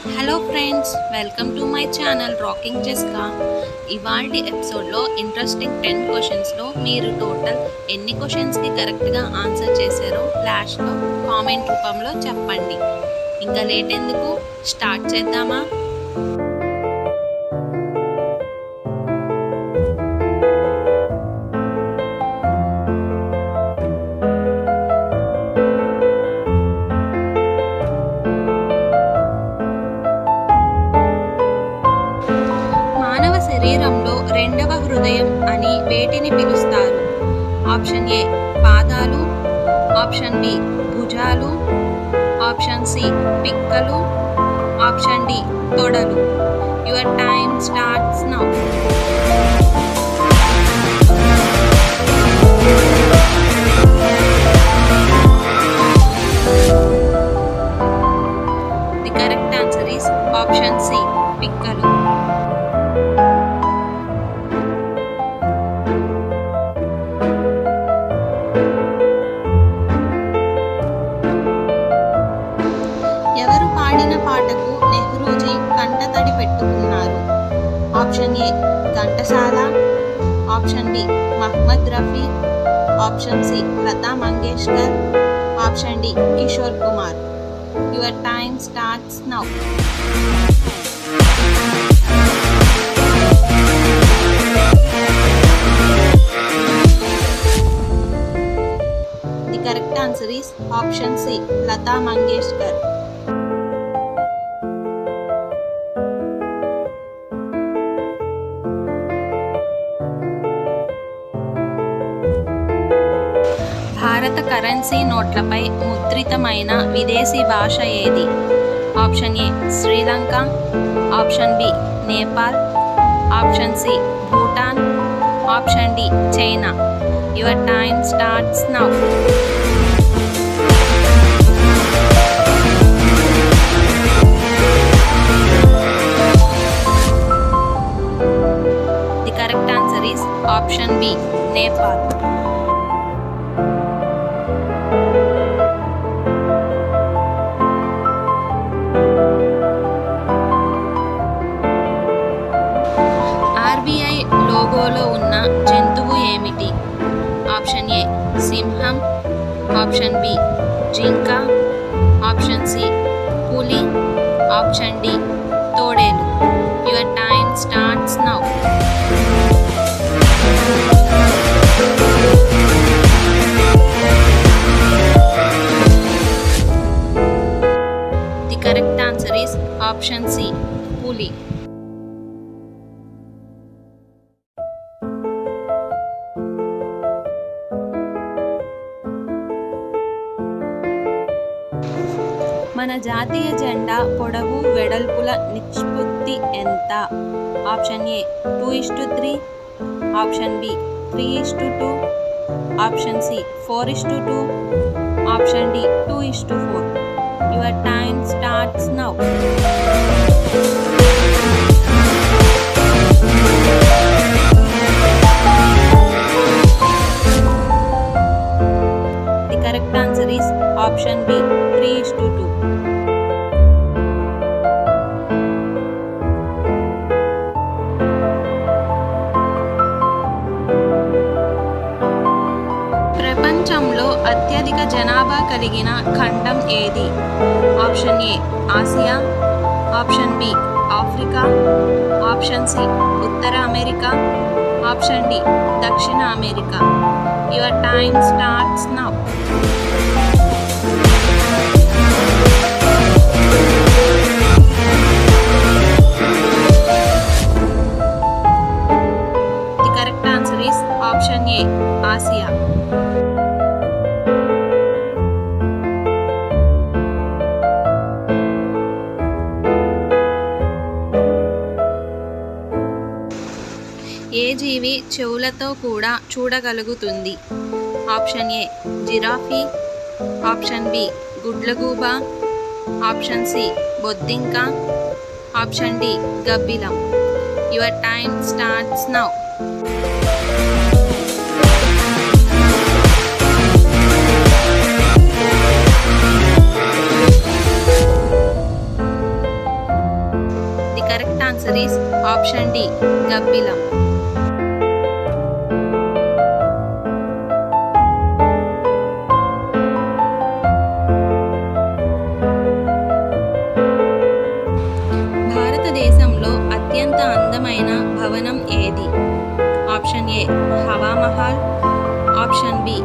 Hello friends, welcome to my channel rocking Jessica. ఇవాల్టి ఎపిసోడ్లో interesting 10 క్వశ్చన్స్లో మీరు టోటల్ ఎన్ని క్వశ్చన్స్కి కరెక్ట్గా ఆన్సర్ చేశారో లాస్ట్లో కామెంట్ రూపంలో చెప్పండి. ఇంకా లేట్ ఎందుకు, స్టార్ట్ చేద్దామా? శరీరంలో రెండవ హృదయం అని వేటిని పిలుస్తారు? ఆప్షన్ ఏ పాదాలు, ఆప్షన్ బి భుజాలు, ఆప్షన్ సి పిక్కలు, ఆప్షన్ డి తొడలు. Your time starts now. The correct answer is option C పిక్కలు. ఎవరు పాడిన పాటకు నెహ్రూజీ కంటతడి పెట్టుకున్నారు? Option A Ghantasala, option B Mohammed Rafi, option C Lata Mangeshkar, option D Kishore Kumar. Your time starts now. The correct answer is option C Lata Mangeshkar. భారత currency నోట్లపై ముద్రితమైన విదేశీ భాష ఏది? Option A Sri Lanka, option B Nepal, option C Bhutan, option D China. Your time starts now. The correct answer is option B Nepal. RBI లోగోలో ఉన్న జంతువు ఏమిటి? ఆప్షన్ ఏ సింహం, ఆప్షన్ బి జింక, ఆప్షన్ సి పులి, ఆప్షన్ డి తోడేలు. Your time starts now. The correct answer is option C పులి. మన జాతీయ జెండా పొడవు వెడల్పుల నిష్పత్తి ఎంత? Option A 2:3, option B 3:2, option C 4:2, option D 2:4. Your time starts now. The correct answer is option B 3:2. ప్రపంచంలో అత్యధిక జనాభా కలిగిన ఖండం ఏది? Option A Asia, option B Africa, option C ఉత్తర అమెరికా, ఆప్షన్ డి దక్షిణ America. Your time starts now. The correct answer is option A Asia. ఏ జీవి చెవులతో కూడా చూడగలుగుతుంది? Option A giraffe, option B గుడ్లగూబ, ఆప్షన్ సి బొద్దింక, ఆప్షన్ డి గబ్బిలం. Your time starts now. answer is option D, Gabbilam. భారతదేశంలో అత్యంత అందమైన భవనం ఏది? Option A Hawa Mahal, option B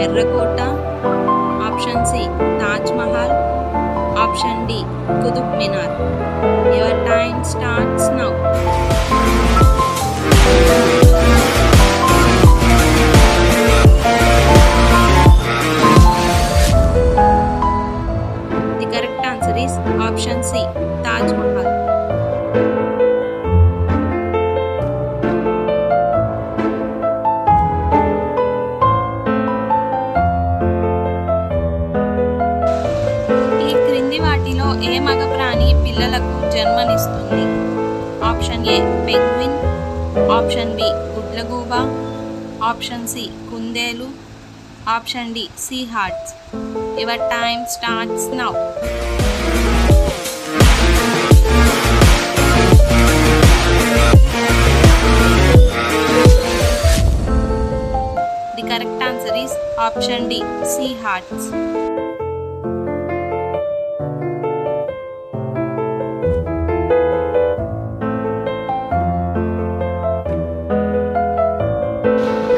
ఎర్రకోట, option C Taj Mahal, option D Qutub Minar. Your time starts now. The correct answer is option C Taj Mahal. వాటిలో ఏ మగ ప్రాణి పిల్లలకు జన్మనిస్తుంది? Option A penguin, option B గుడ్లగూబ, ఆప్షన్ సి కుందేలు, option D sea horses. Your time starts now. The correct answer is option D sea horses.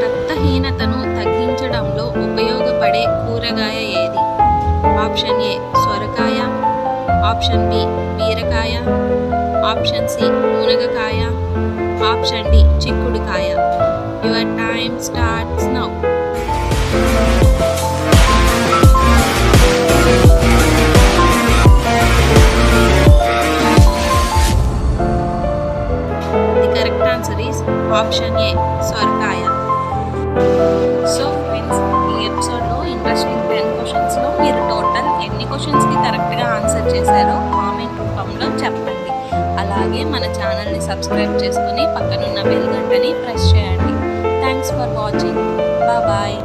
రక్తహీనతను తగ్గించడంలో ఉపయోగపడే కూరగాయ ఏది? ఆప్షన్ ఏ సొరకాయ, ఆప్షన్ బి బీరకాయ, ఆప్షన్ సి మునగకాయ, ఆప్షన్ డి చిక్కుడుకాయ. Your time starts now. The correct answer is option A సొరకాయ. సో ఫ్రెండ్స్, ఈ ఎపిసోడ్లో ఇంట్రెస్టింగ్ 10 క్వశ్చన్స్లో మీరు టోటల్ ఎన్ని క్వశ్చన్స్కి కరెక్ట్గా ఆన్సర్ చేశారో కామెంట్ రూపంలో చెప్పండి. అలాగే మన ఛానల్ని సబ్స్క్రైబ్ చేసుకుని పక్కనున్న బెల్ గంటని ప్రెస్ చేయండి. Thanks for watching. బాయ్.